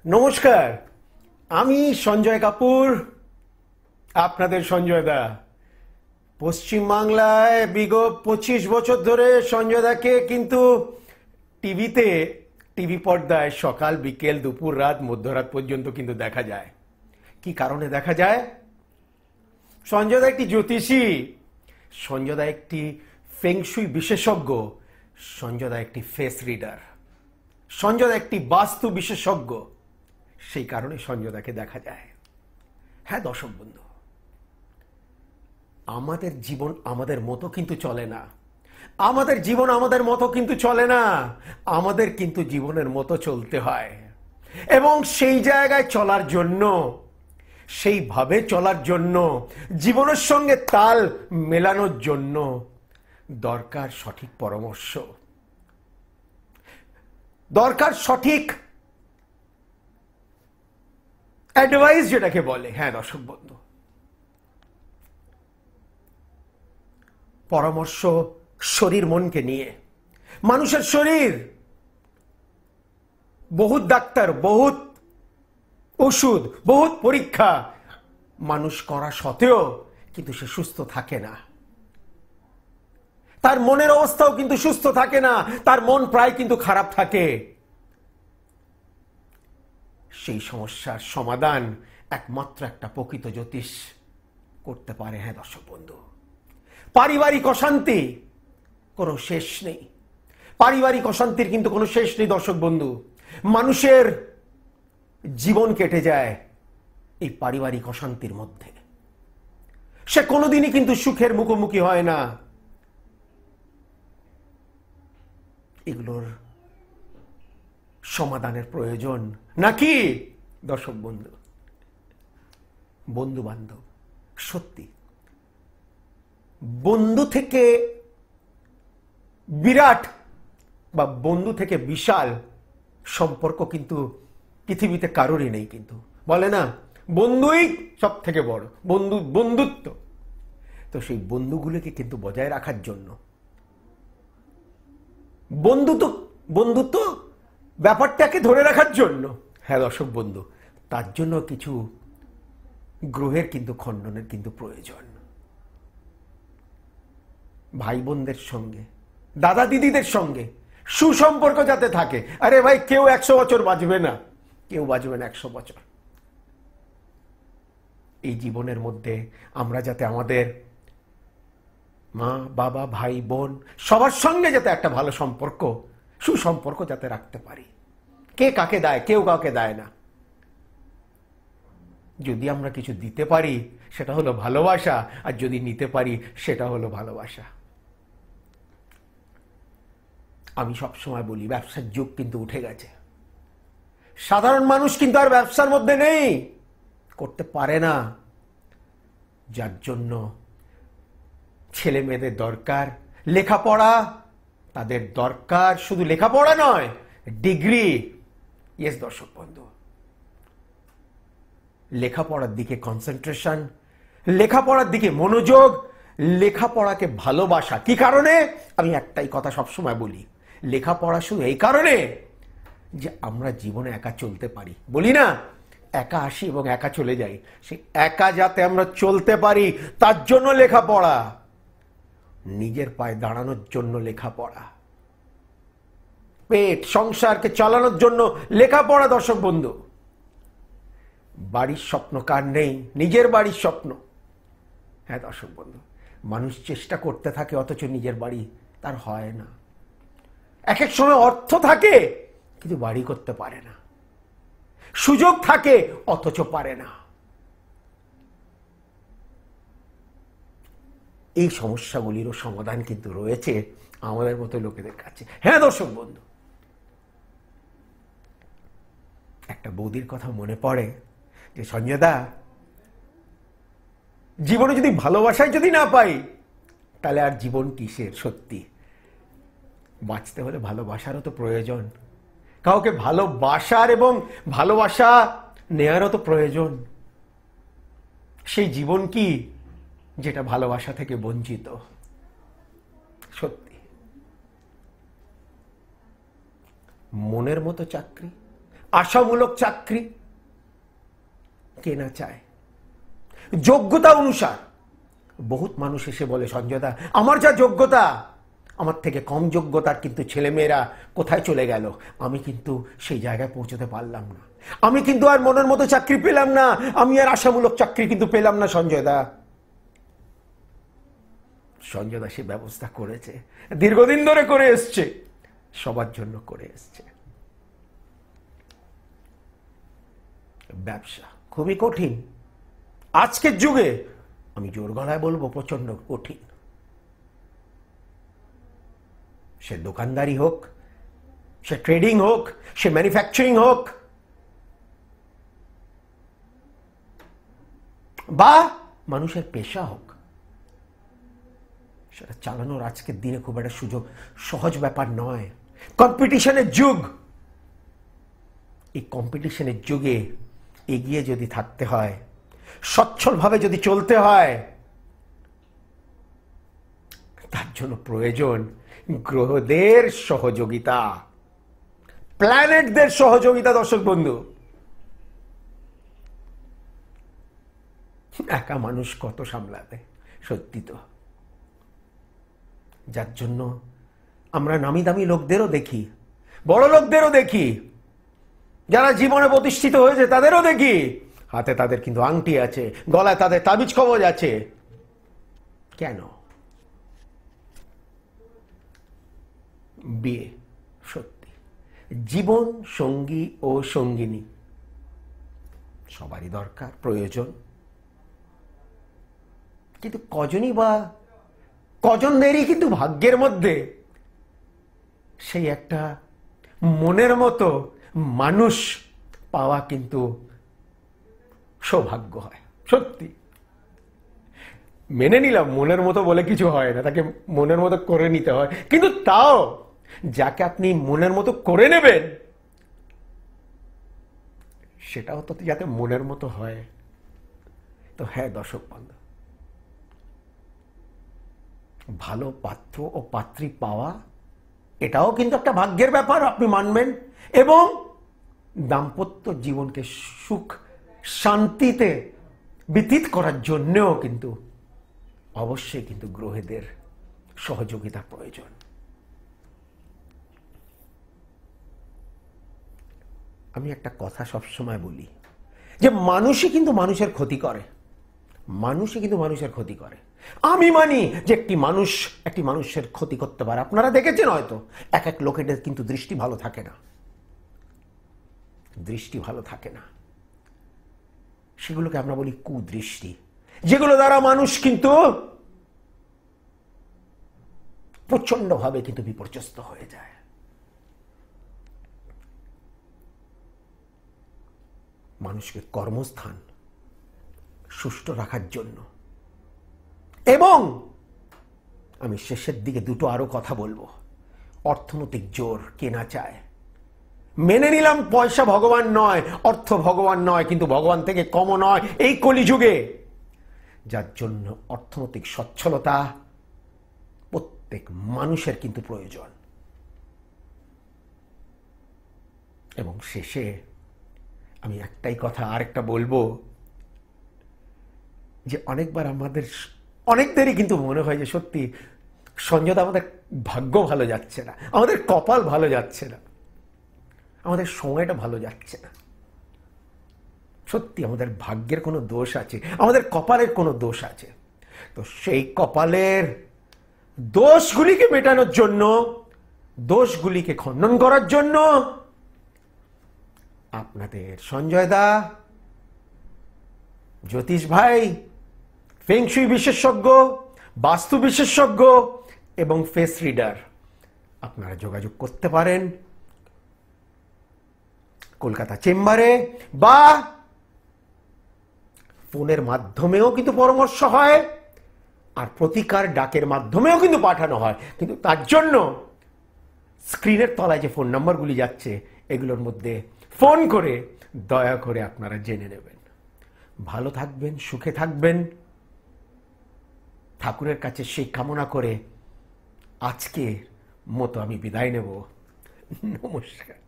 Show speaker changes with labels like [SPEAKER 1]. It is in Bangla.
[SPEAKER 1] নমস্কার, আমি সঞ্জয় কাপুর, আপনাদের সঞ্জয় দা। পশ্চিমবাংলায় বিগত 25 বছর ধরে সঞ্জয় দাকে কিন্তু টিভিতে, টিভি পর্দায় সকাল বিকেল দুপুর রাত মধ্যরাত পর্যন্ত কিন্তু দেখা যায়। কি কারণে দেখা যায়? সঞ্জয় দা একটি জ্যোতিষী, সঞ্জয় দা একটি ফেংশুই বিশেষজ্ঞ, সঞ্জয় দা একটি ফেস রিডার, সঞ্জয় দা একটি বাস্তু বিশেষজ্ঞ। সেই কারণে সঞ্জয় দাকে দেখা যায়। হ্যাঁ দর্শক বন্ধু, আমাদের জীবন আমাদের মতো কিন্তু চলে না। আমাদের জীবন আমাদের মতো কিন্তু চলে না। আমাদের কিন্তু জীবনের মতো চলতে হয়, এবং সেই জায়গায় চলার জন্য, সেইভাবে চলার জন্য, জীবনের সঙ্গে তাল মেলানোর জন্য দরকার সঠিক পরামর্শ, দরকার সঠিক অ্যাডভাইস যেটাকে বলে। হ্যাঁ দর্শক বন্ধু, পরামর্শ শরীর মনকে নিয়ে। মানুষের শরীর, বহুত ডাক্তার, বহুত ওষুধ, বহুত পরীক্ষা মানুষ করা সত্ত্বেও কিন্তু সে সুস্থ থাকে না। তার মনের অবস্থাও কিন্তু সুস্থ থাকে না, তার মন প্রায় কিন্তু খারাপ থাকে। সেই সমস্যার সমাধান একমাত্র একটা প্রকৃত জ্যোতিষ করতে পারে। হ্যাঁ দর্শক বন্ধু, পারিবারিক অশান্তি কোনো শেষ নেই। পারিবারিক অশান্তির কিন্তু কোনো শেষ নেই দর্শক বন্ধু। মানুষের জীবন কেটে যায় এই পারিবারিক অশান্তির মধ্যে। সে কোনোদিনই কিন্তু সুখের মুখোমুখি হয় না। এগুলোর সমাধানের প্রয়োজন নাকি দর্শক বন্ধু? বন্ধু বান্ধব, সত্যি বন্ধু থেকে বিরাট বা বন্ধু থেকে বিশাল সম্পর্ক কিন্তু পৃথিবীতে কারোরই নেই। কিন্তু বলে না, বন্ধুই সব থেকে বড়, বন্ধুত্ব। তো সেই বন্ধুগুলোকে কিন্তু বজায় রাখার জন্য, বন্ধুত্ব ব্যাপারটাকে ধরে রাখার জন্য, হ্যাঁ দর্শক বন্ধু, তার জন্য কিছু গ্রহের কিন্তু খণ্ডনের কিন্তু প্রয়োজন। ভাই বোনদের সঙ্গে, দাদা দিদিদের সঙ্গে সুসম্পর্ক যাতে থাকে। আরে ভাই, কেউ 100 বছর বাঁচবে না, কেউ বাঁচবে না 100 বছর। এই জীবনের মধ্যে আমরা যাতে আমাদের মা বাবা ভাই বোন সবার সঙ্গে যাতে একটা ভালো সম্পর্ক, সুসম্পর্ক যাতে রাখতে পারি। কে কাকে দেয়? কেউ কাউকে দেয় না। যদি আমরা কিছু দিতে পারি সেটা হলো ভালোবাসা, আর যদি নিতে পারি সেটা হলো ভালোবাসা। আমি সবসময় বলি, ব্যবসার যুগ কিন্তু উঠে গেছে। সাধারণ মানুষ কিন্তু আর ব্যবসার মধ্যে নেই, করতে পারে না। যার জন্য ছেলে মেয়েদের দরকার লেখাপড়া। তাদের দরকার শুধু লেখাপড়া নয়, ডিগ্রি। ইয়েস দর্শক বন্ধু, লেখাপড়ার দিকে কনসেন্ট্রেশন, লেখাপড়ার দিকে মনোযোগ, লেখাপড়াকে ভালোবাসা। কি কারণে? আমি একটাই কথা সবসময় বলি, লেখাপড়া শুধু এই কারণে যে আমরা জীবনে একা চলতে পারি। বলি না, একা আসি এবং একা চলে যাই। সে একা যাতে আমরা চলতে পারি তার জন্য লেখাপড়া। নিজের পায়ে দাঁড়ানোর জন্য লেখাপড়া, পেট সংসারকে চালানোর জন্য লেখাপড়া। দর্শক বন্ধু, বাড়ির স্বপ্ন কার নেই? নিজের বাড়ির স্বপ্ন। হ্যাঁ দর্শক বন্ধু, মানুষ চেষ্টা করতে থাকে অথচ নিজের বাড়ি তার হয় না। এক এক সময় অর্থ থাকে কিন্তু বাড়ি করতে পারে না, সুযোগ থাকে অথচ পারে না। এই সমস্যাগুলিরও সমাধান কিন্তু রয়েছে আমাদের মতো লোকেদের কাছে। হ্যাঁ দর্শক বন্ধু, একটা বৌদির কথা মনে পড়ে যে, সঞ্জয় দা, জীবনে যদি ভালোবাসায় যদি না পাই তাহলে আর জীবন কিসের? সত্যি, বাঁচতে হলে ভালোবাসারও তো প্রয়োজন। কাউকে ভালোবাসার এবং ভালোবাসা নেয়ারও তো প্রয়োজন। সেই জীবন কি যেটা ভালোবাসা থেকে বঞ্চিত? সত্যি, মনের মতো চাকরি, আশামূলক চাকরি কে না চায়? যোগ্যতা অনুসার বহুত মানুষ এসে বলে, সঞ্জয়দা আমার যা যোগ্যতা, আমার থেকে কম যোগ্যতার কিন্তু ছেলেমেয়েরা কোথায় চলে গেল, আমি কিন্তু সেই জায়গায় পৌঁছতে পারলাম না, আমি কিন্তু আর মনের মতো চাকরি পেলাম না, আমি আর আশামূলক চাকরি কিন্তু পেলাম না সঞ্জয়দা। সঞ্জয়দা সে ব্যবস্থা করেছে, দীর্ঘদিন ধরে করে এসছে, সবার জন্য করে এসছে। ব্যবসা খুবই কঠিন আজকের যুগে, আমি জোর গলায় বলবো প্রচন্ড কঠিন। সে দোকানদারি হোক, সে ট্রেডিং হোক, সে ম্যানুফ্যাকচারিং হোক, বা মানুষের পেশা হোক, সেটা চালানোর আজকের দিনে খুব একটা সহজ ব্যাপার নয়। কম্পিটিশনের যুগ, এই কম্পিটিশনের যুগে এগিয়ে যদি থাকতে হয়, সচ্ছলভাবে যদি চলতে হয়, তার জন্য প্রয়োজন গ্রহদের সহযোগিতা, প্ল্যানেটদের সহযোগিতা। দর্শক বন্ধু, একা মানুষ কত সামলাবে, সত্যি তো। যার জন্য আমরা নামি দামি লোকদেরও দেখি, বড় লোকদেরও দেখি, যারা জীবনে প্রতিষ্ঠিত হয়েছে তাদেরও দেখি, হাতে তাদের কিন্তু আংটি আছে, গলায় তাদের তাবিজ কবজ আছে। কেন? বিয়ে সত্যি জীবন সঙ্গী ও সঙ্গিনী সবারই দরকার, প্রয়োজন, কিন্তু কজনদেরই কিন্তু ভাগ্যের মধ্যে সেই একটা মনের মতো মানুষ পাওয়া কিন্তু সৌভাগ্য হয়। সত্যি মেনে নিলাম মনের মতো বলে কিছু হয় না, তাকে মনের মতো করে নিতে হয়, কিন্তু তাও যাকে আপনি মনের মতো করে নেবেন সেটাও তো যাতে মনের মতো হয়। তো হ্যাঁ দর্শক বন্ধু, ভালো পাত্র ও পাত্রী পাওয়া এটাও কিন্তু একটা ভাগ্যের ব্যাপার, আপনি মানবেন। এবং দাম্পত্য জীবনকে সুখ শান্তিতে ব্যতীত করার জন্যও কিন্তু অবশ্যই কিন্তু গ্রহদের সহযোগিতা প্রয়োজন। আমি একটা কথা সবসময় বলি যে মানুষই কিন্তু মানুষের ক্ষতি করে, মানুষই কিন্তু মানুষের ক্ষতি করে। আমি মানি যে একটি মানুষের ক্ষতি করতে পারে। আপনারা দেখেছেন হয়তো এক এক লোকের কিন্তু দৃষ্টি ভালো থাকে না, দৃষ্টি ভালো থাকে না, সেগুলোকে আমরা বলি কুদৃষ্টি, যেগুলো দ্বারা মানুষ কিন্তু প্রচন্ডভাবে কিন্তু বিপর্যস্ত হয়ে যায়। মানুষকে কর্মস্থান সুষ্ঠু রাখার জন্য, এবং আমি শেষের দিকে দুটো আরো কথা বলবো। অর্থনৈতিক জোর কে না চায়? মেনে নিলাম পয়সা ভগবান নয়, অর্থ ভগবান নয়, কিন্তু ভগবান থেকে কমও নয় এই কলিযুগে। যার জন্য অর্থনৈতিক সচ্ছলতা প্রত্যেক মানুষের কিন্তু প্রয়োজন। এবং শেষে আমি একটাই কথা আরেকটা বলবো, যে অনেকবার অনেকদেরই কিন্তু মনে হয় যে সত্যি সঞ্জয়দা আমাদের ভাগ্য ভালো যাচ্ছে না, আমাদের কপাল ভালো যাচ্ছে না, আমাদের সময়টা ভালো যাচ্ছে না। সত্যি আমাদের ভাগ্যের কোনো দোষ আছে, আমাদের কপালের কোনো দোষ আছে। তো সেই কপালের দোষগুলিকে মেটানোর জন্য, দোষগুলিকে খণ্ডন করার জন্য আপনাদের সঞ্জয়দা, জ্যোতিষ ভাই, ফেংশুই বিশেষজ্ঞ, বাস্তু বিশেষজ্ঞ এবং ফেস রিডার, আপনারা যোগাযোগ করতে পারেন কলকাতা চেম্বারে, বা ফোনের মাধ্যমেও কিন্তু পরামর্শ হয়, আর প্রতিকার ডাকের মাধ্যমেও কিন্তু পাঠানো হয়। কিন্তু তার জন্য স্ক্রিনের তলায় যে ফোন নাম্বারগুলি যাচ্ছে, এগুলোর মধ্যে ফোন করে দয়া করে আপনারা জেনে নেবেন। ভালো থাকবেন, সুখে থাকবেন, ঠাকুরের কাছে সেই কামনা করে আজকের মতো আমি বিদায় নেব। নমস্কার।